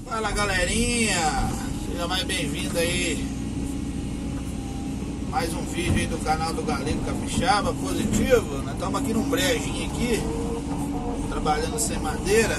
Fala galerinha, seja mais bem-vindo aí. Mais um vídeo aí do canal do Galego Capixaba Positivo. Nós estamos aqui num brejinho aqui, trabalhando sem madeira.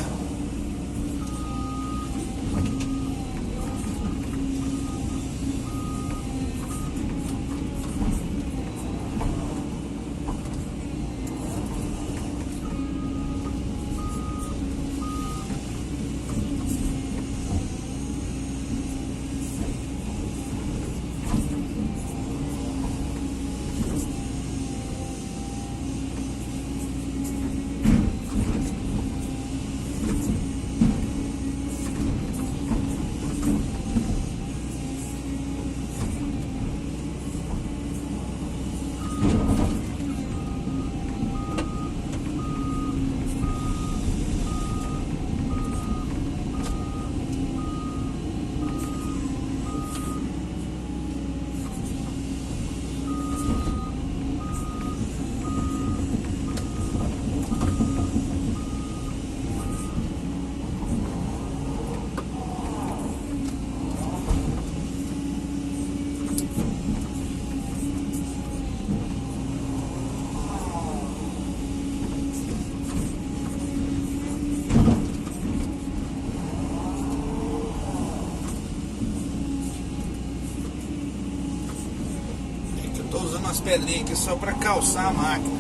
Estou usando umas pedrinhas aqui só para calçar a máquina,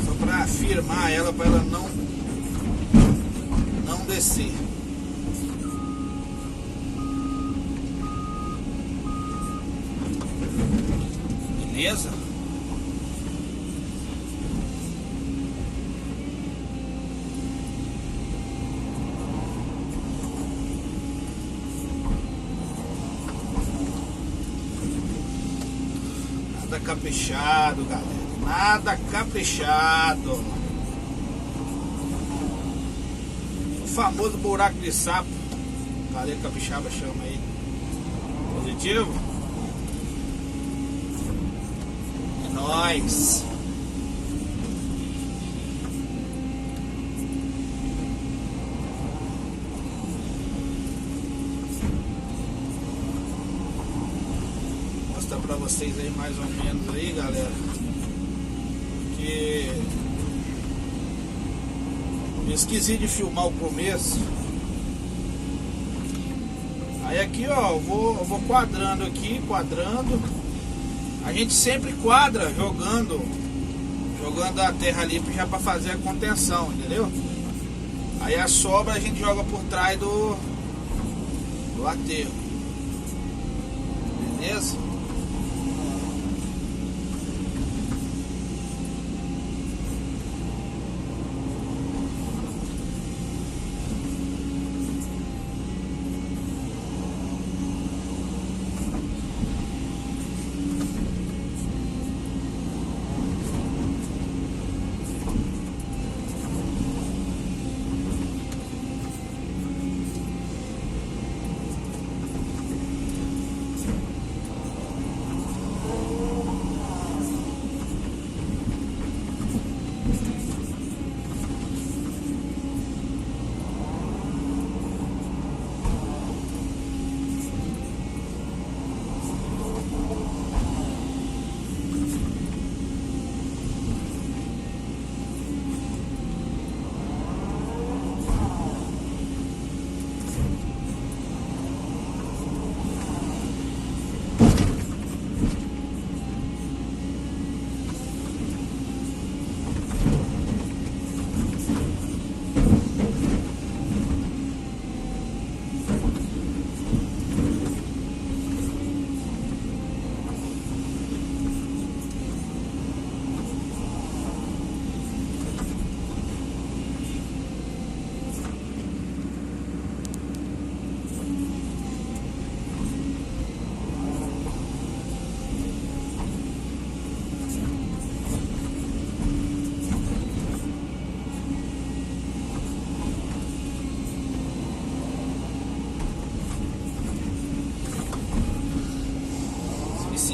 só para firmar ela, para ela não descer. Beleza? Nada caprichado, galera. Nada caprichado. O famoso buraco de sapo. Galera Capixaba chama aí. Positivo? É nóis. Pra vocês aí mais ou menos aí, galera, que eu esqueci de filmar o começo. Aí aqui, ó, eu vou quadrando aqui, quadrando. A gente sempre quadra jogando a terra ali já para fazer a contenção, entendeu? Aí a sobra a gente joga por trás do aterro. Beleza?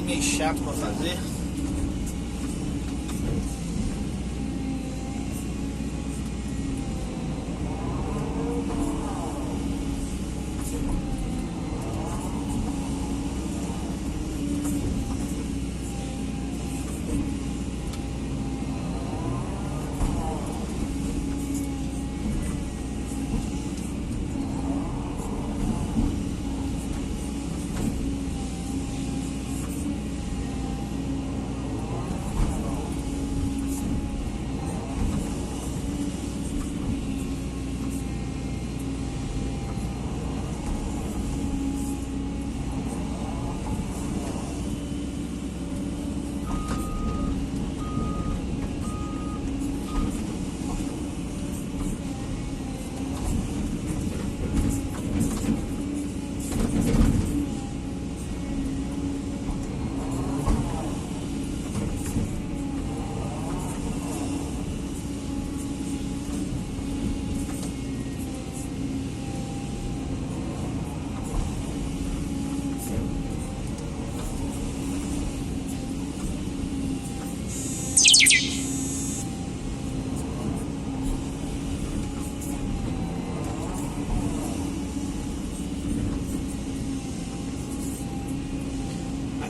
Meio chato pra fazer.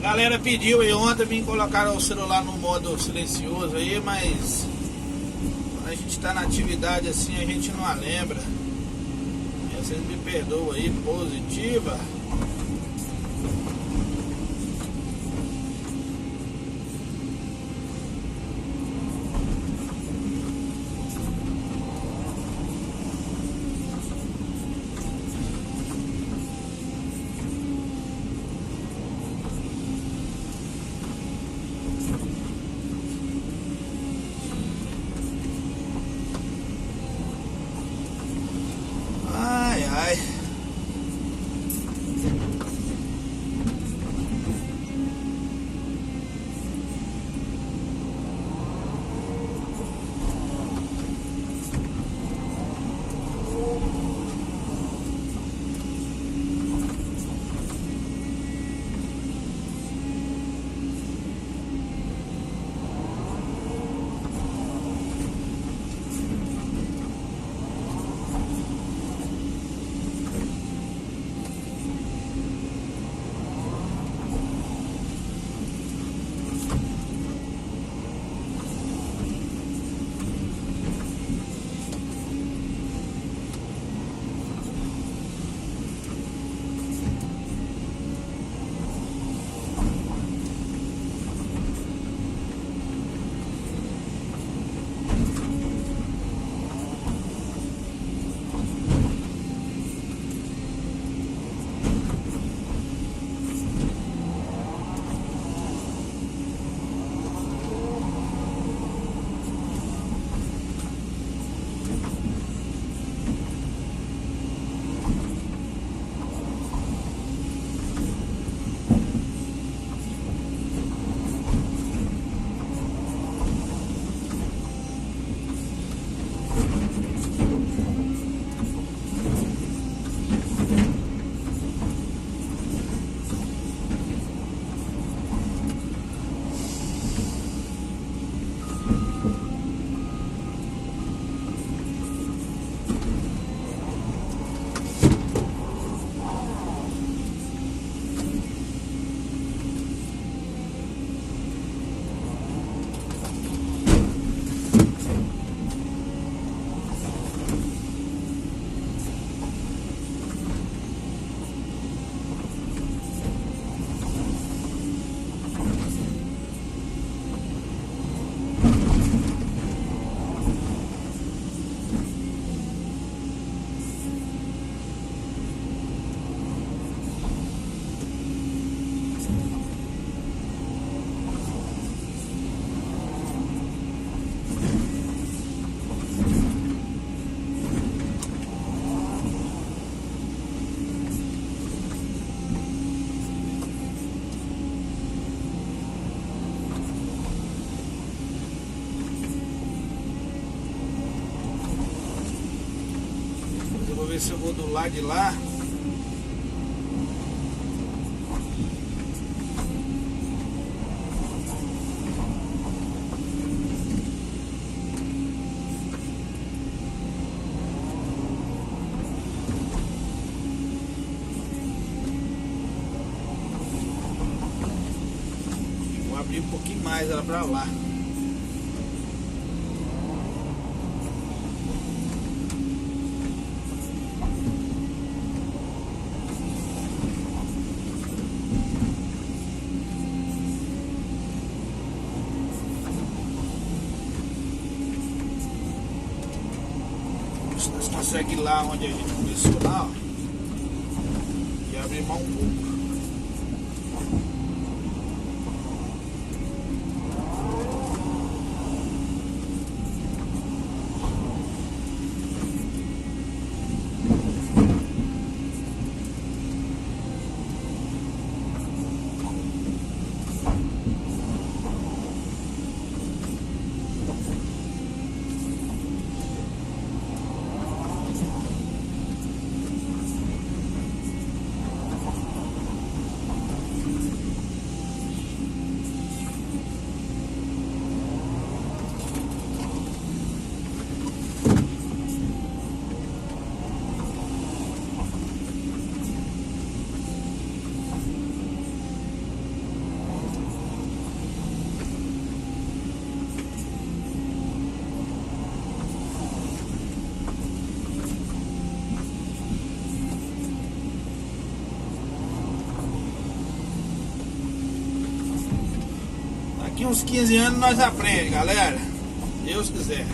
galera pediu aí ontem, vim colocar o celular no modo silencioso aí, mas quando a gente tá na atividade assim, a gente não a lembra. Vocês me perdoam aí, positiva. Ai, ai. Vou ver se eu vou do lado de lá. Vou abrir um pouquinho mais ela pra lá. Nós conseguimos ir lá onde a gente começou lá, ó, e abrir mais um pouco. Daqui uns 15 anos nós aprendemos, galera. Deus quiser.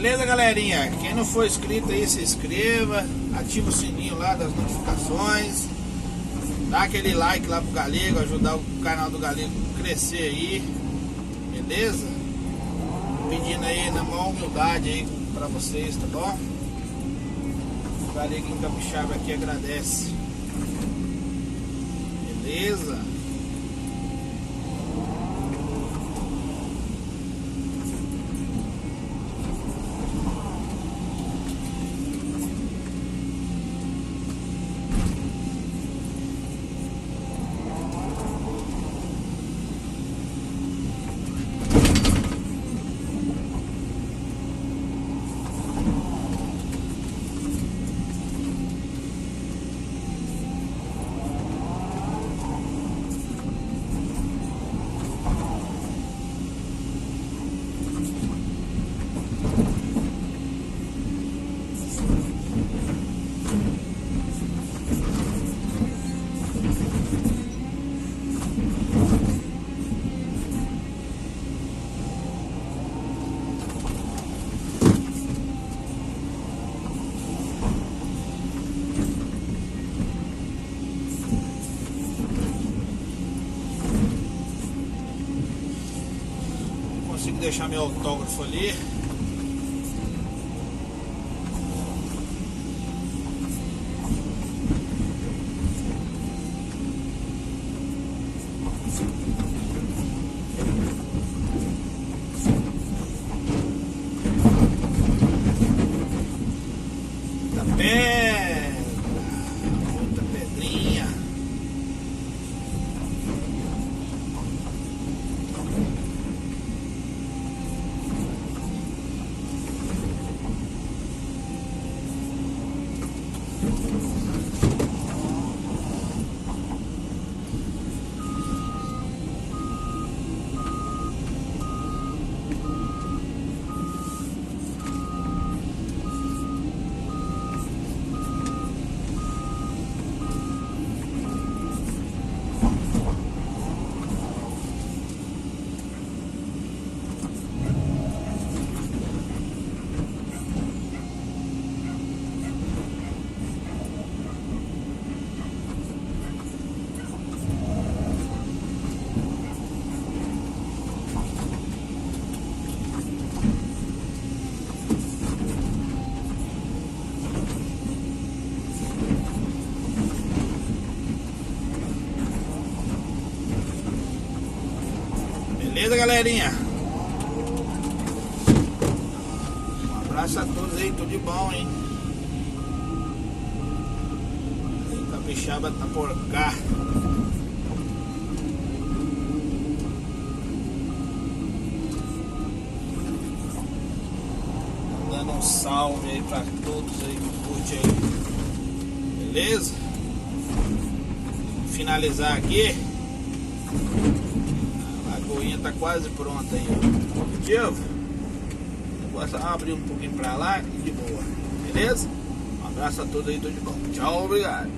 Beleza, galerinha? Quem não for inscrito aí, se inscreva, ativa o sininho lá das notificações, dá aquele like lá pro Galego, ajudar o canal do Galego a crescer aí, beleza? Pedindo aí na maior humildade aí pra vocês, tá bom? O Galego em Capixaba aqui agradece, beleza? que deixar meu autógrafo ali. Muita pedrinha. Beleza, galerinha? Um abraço a todos aí, tudo de bom, hein? Aí, Capixaba tá por cá. Dando um salve aí pra todos aí que curte aí. Beleza? Vou finalizar aqui. A lagoinha tá quase pronta aí, ó. Objetivo? Vou só abrir um pouquinho pra lá e de boa. Beleza? Um abraço a todos aí, tudo de bom. Tchau, obrigado.